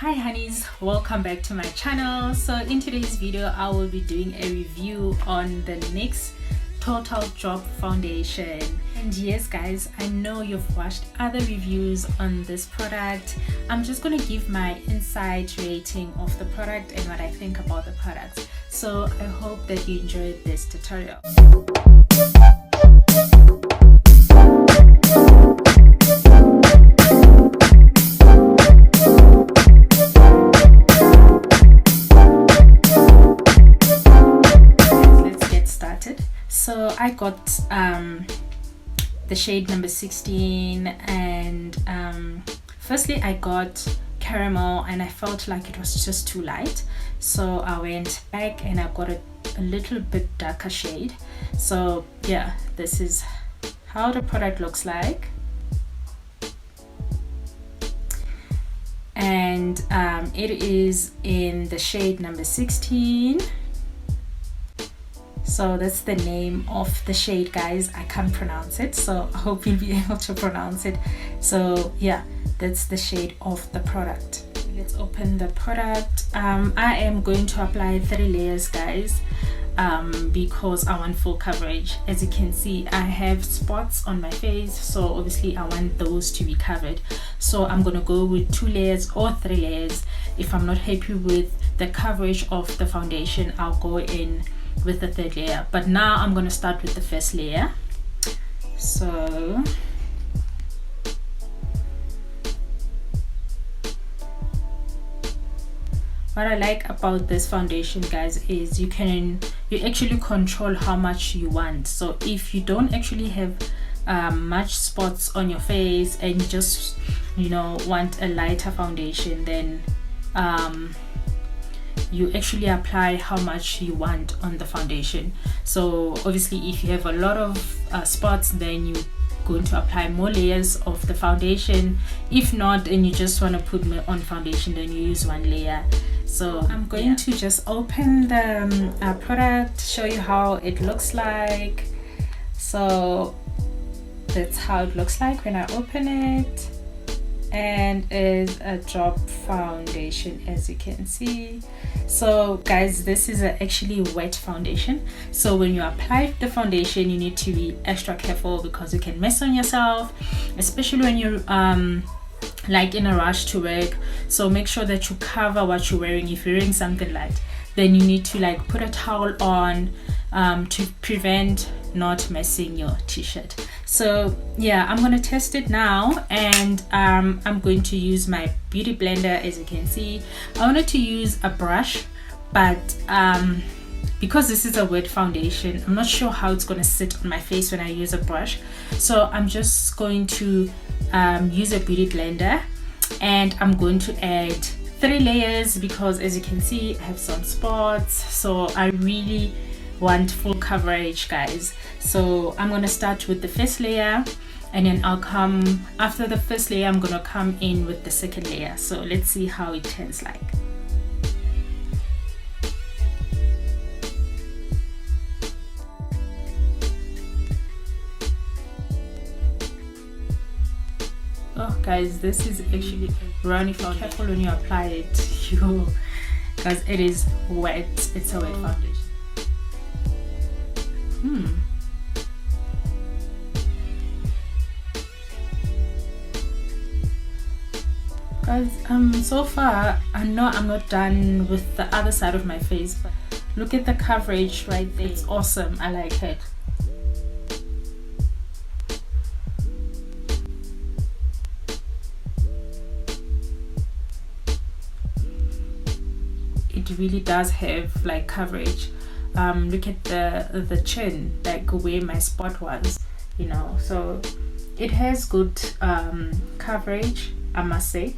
Hi honeys, welcome back to my channel. So in today's video I will be doing a review on the NYX Total Drop Foundation. And yes guys, I know you've watched other reviews on this product. I'm just going to give my inside rating of the product and what I think about the product. So I hope that you enjoyed this tutorial. So I got the shade number 16, and firstly I got caramel and I felt like it was just too light, so I went back and I got a little bit darker shade. So yeah, this is how the product looks like, and it is in the shade number 16. So that's the name of the shade, guys. I can't pronounce it, so I hope you'll be able to pronounce it. So yeah, that's the shade of the product. Let's open the product. I am going to apply 3 layers, guys, because I want full coverage. As you can see, I have spots on my face, so obviously I want those to be covered. So I'm gonna go with 2 layers or 3 layers. If I'm not happy with the coverage of the foundation, I'll go in with the 3rd layer. But now I'm going to start with the 1st layer. So what I like about this foundation, guys, is you actually control how much you want. So if you don't actually have much spots on your face and you just want a lighter foundation, then you actually apply how much you want on the foundation. So obviously if you have a lot of spots, then you're going to apply more layers of the foundation. If not, and you just want to put on foundation, then you use 1 layer. So I'm going to just open the product, show you how it looks like. So that's how it looks like when I open it, and is a drop foundation, as you can see. So guys, this is actually a wet foundation, so when you apply the foundation you need to be extra careful because you can mess on yourself, especially when you're like in a rush to work. So make sure that you cover what you're wearing. If you're wearing something light, then you need to like put a towel on to prevent not messing your t-shirt. So yeah, I'm gonna test it now, and I'm going to use my beauty blender. As you can see, I wanted to use a brush, but because this is a wet foundation, I'm not sure how it's gonna sit on my face when I use a brush. So I'm just going to use a beauty blender, and I'm going to add 3 layers because, as you can see, I have some spots, so I really want full coverage, guys. So I'm gonna start with the 1st layer, and then I'll come after the 1st layer. I'm gonna come in with the 2nd layer. So let's see how it turns like. Oh guys, this is actually a brownie foundation. Careful when you apply it, because it is wet. It's a wet foundation. Guys, so far I know I'm not done with the other side of my face, but look at the coverage right there. It's awesome. I like it. It really does have like coverage. Look at the chin, like where my spot was, so it has good coverage, I must say.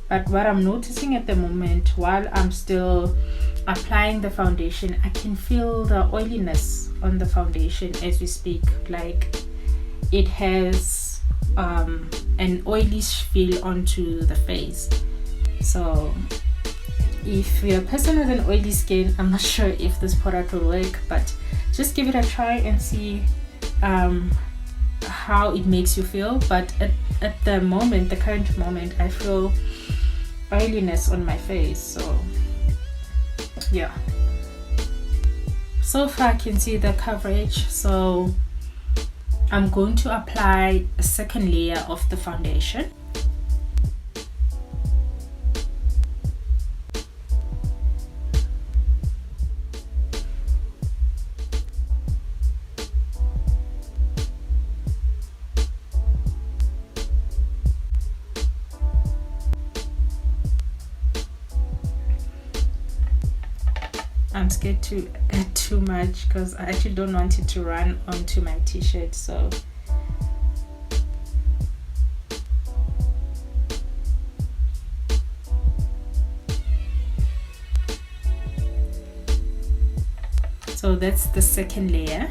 But what I'm noticing at the moment, while I'm still applying the foundation, I can feel the oiliness on the foundation as we speak. Like it has an oily feel onto the face. So if you're a person with an oily skin, I'm not sure if this product will work, but just give it a try and see how it makes you feel, but at the moment, the current moment, I feel oiliness on my face. So yeah, so far I can see the coverage. So I'm going to apply a second layer of the foundation. I'm scared to add too much because I actually don't want it to run onto my t-shirt. So that's the second layer.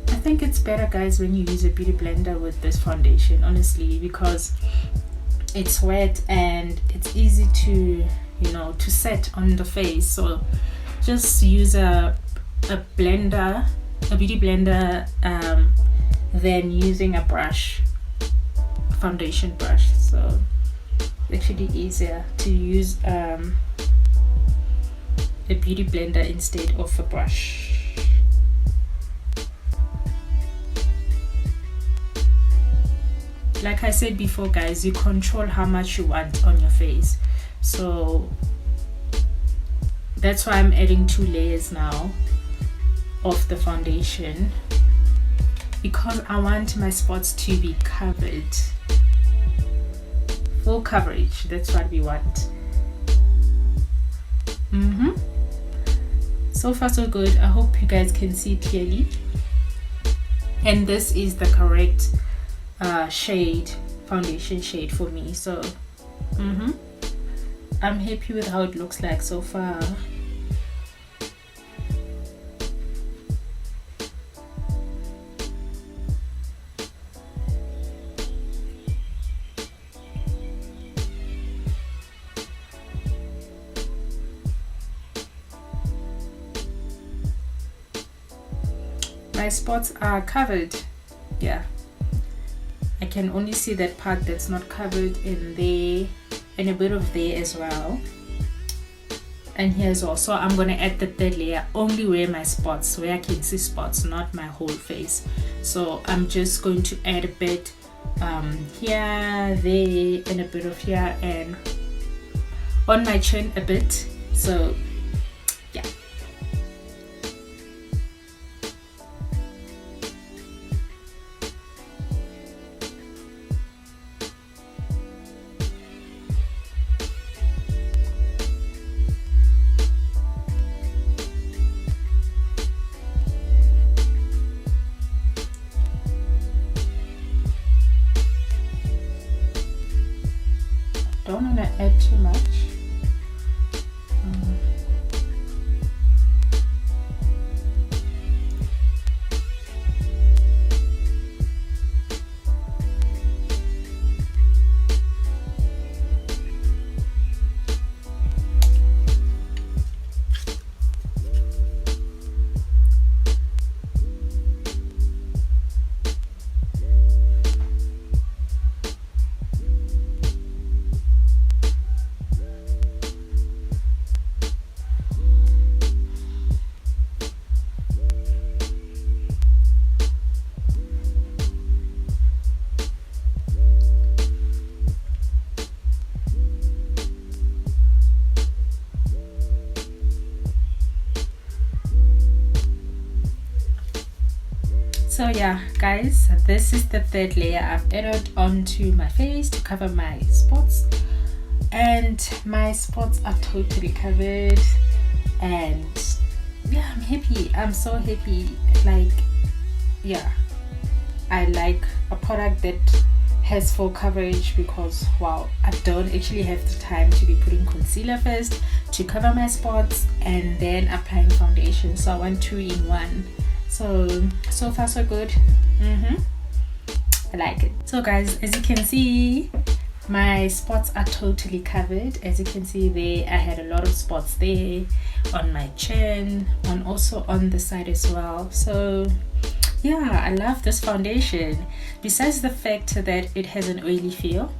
I think it's better, guys, when you use a beauty blender with this foundation, honestly, because it's wet and it's easy to, you know, to set on the face. So just use a blender, a beauty blender, than using a brush, a foundation brush. So it's actually easier to use a beauty blender instead of a brush. Like I said before, guys, you control how much you want on your face. So that's why I'm adding 2 layers now of the foundation, because I want my spots to be covered. Full coverage, that's what we want. So far so good. I hope you guys can see clearly. And this is the correct shade, foundation shade for me. So I'm happy with how it looks like so far. My spots are covered. Yeah, I can only see that part that's not covered in there, and a bit of there as well, and here as well. So I'm gonna add the third layer only where my spots, where I can see spots, not my whole face. So I'm just going to add a bit here, there, and a bit of here, and on my chin a bit. So yeah. Don't want to add too much. So yeah, guys, this is the third layer I've added onto my face to cover my spots, and my spots are totally covered. And yeah, I'm happy. I'm so happy. Like, yeah, I like a product that has full coverage, because wow, I don't actually have the time to be putting concealer first to cover my spots and then applying foundation. So I want 2 in 1. So far so good. I like it. So guys, as you can see, my spots are totally covered. As you can see there, I had a lot of spots there on my chin, and also on the side as well. So yeah, I love this foundation. Besides the fact that it has an oily feel,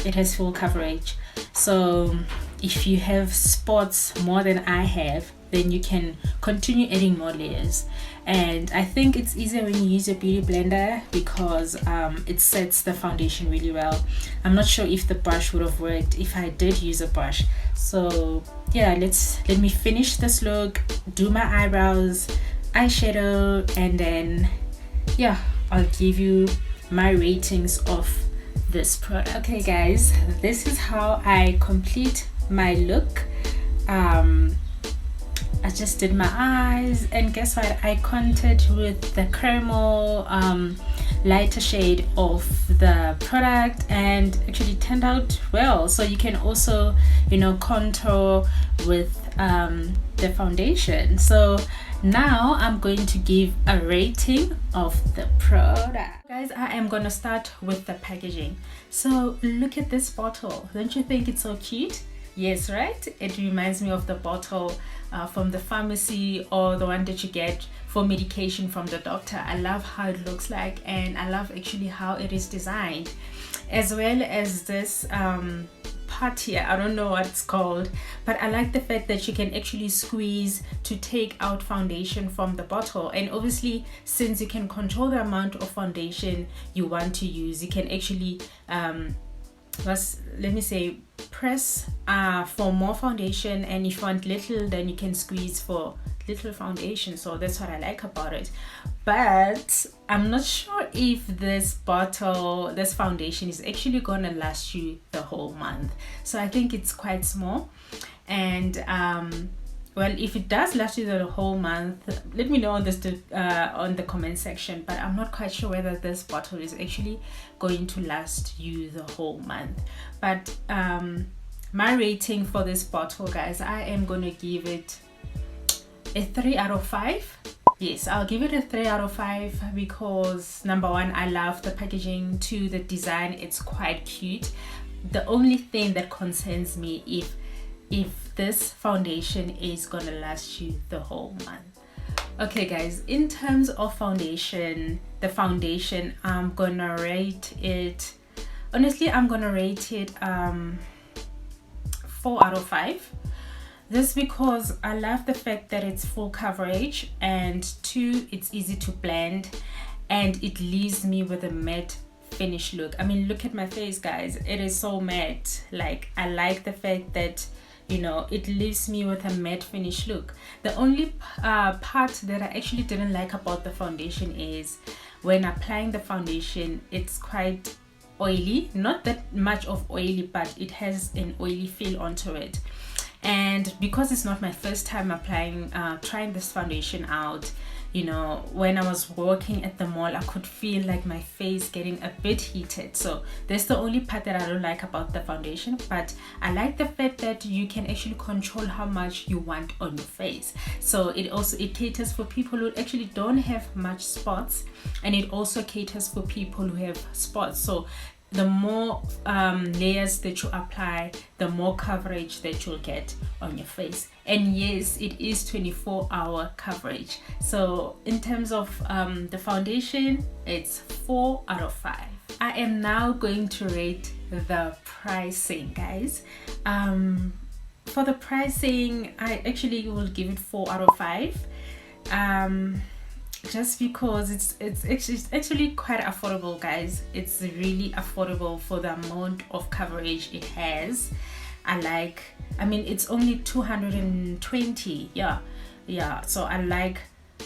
it has full coverage. So if you have spots more than I have, then you can continue adding more layers. And I think it's easier when you use a beauty blender because it sets the foundation really well. I'm not sure if the brush would have worked if I did use a brush. So yeah, let me finish this look, do my eyebrows, eyeshadow, and then yeah, I'll give you my ratings of this product. Okay guys, this is how I complete my look. I just did my eyes, and guess what, I contoured with the caramel lighter shade of the product, and actually turned out well. So you can also, you know, contour with the foundation. So now I'm going to give a rating of the product. Guys, I am gonna start with the packaging. So look at this bottle. Don't you think it's so cute? Yes, right? It reminds me of the bottle from the pharmacy, or the one that you get for medication from the doctor. I love how it looks like, and I love actually how it is designed, as well as this part here. I don't know what it's called, but I like the fact that you can actually squeeze to take out foundation from the bottle. And obviously, since you can control the amount of foundation you want to use, you can actually let me say, press for more foundation, and if you want little, then you can squeeze for little foundation. So that's what I like about it. But I'm not sure if this foundation is actually gonna last you the whole month. So I think it's quite small, and well, if it does last you the whole month, let me know on this on the comment section. But I'm not quite sure whether this bottle is actually going to last you the whole month. But my rating for this bottle, guys, I am gonna give it a 3 out of 5. Yes, I'll give it a 3 out of 5 because number one, I love the packaging. 2, the design, it's quite cute. The only thing that concerns me if this foundation is gonna last you the whole month. Okay guys, in terms of foundation, the foundation, I'm gonna rate it, honestly, I'm gonna rate it 4 out of 5. This because I love the fact that it's full coverage, and 2, it's easy to blend, and it leaves me with a matte finish look. I mean, look at my face, guys, it is so matte. Like, I like the fact that, you know, it leaves me with a matte finish look. The only part that I actually didn't like about the foundation is when applying the foundation, it's quite oily. Not that much of oily, but it has an oily feel onto it. And because it's not my first time trying this foundation out, you know, when I was working at the mall, I could feel like my face getting a bit heated. So that's the only part that I don't like about the foundation. But I like the fact that you can actually control how much you want on your face. So it caters for people who actually don't have much spots, and it also caters for people who have spots. So the more layers that you apply, the more coverage that you'll get on your face. And yes, it is 24-hour coverage. So in terms of the foundation, it's 4 out of 5. I am now going to rate the pricing, guys. For the pricing, I actually will give it 4 out of 5. Just because it's actually quite affordable, guys. It's really affordable for the amount of coverage it has. I mean, it's only 220. Yeah, so I like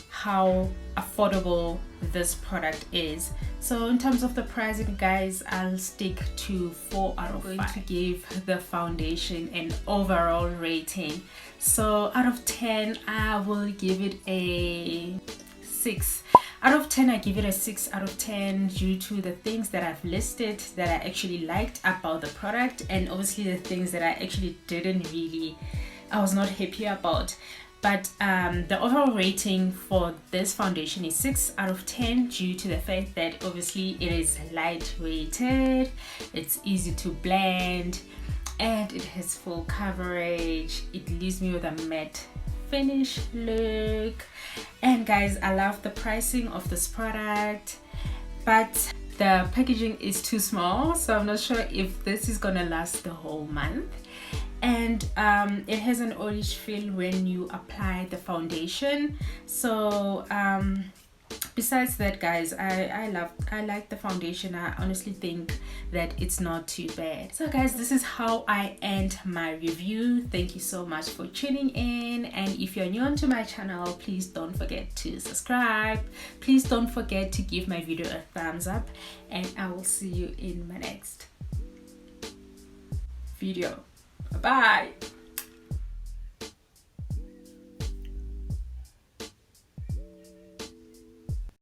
how affordable this product is. So in terms of the pricing, guys, I'll stick to 4 out of 5. I'm going to give the foundation an overall rating. So out of 10, I will give it a 6 out of 10. I give it a 6 out of 10 due to the things that I've listed that I actually liked about the product, and obviously the things that I actually I was not happy about. But the overall rating for this foundation is 6 out of 10 due to the fact that obviously it is lightweighted, it's easy to blend, and it has full coverage. It leaves me with a matte finish look. And guys, I love the pricing of this product, but the packaging is too small, so I'm not sure if this is gonna last the whole month. And it has an orange feel when you apply the foundation. So besides that, guys, I like the foundation. I honestly think that it's not too bad. So guys, this is how I end my review. Thank you so much for tuning in, and if you're new onto my channel, please don't forget to subscribe. Please don't forget to give my video a thumbs up, and I will see you in my next video. Bye.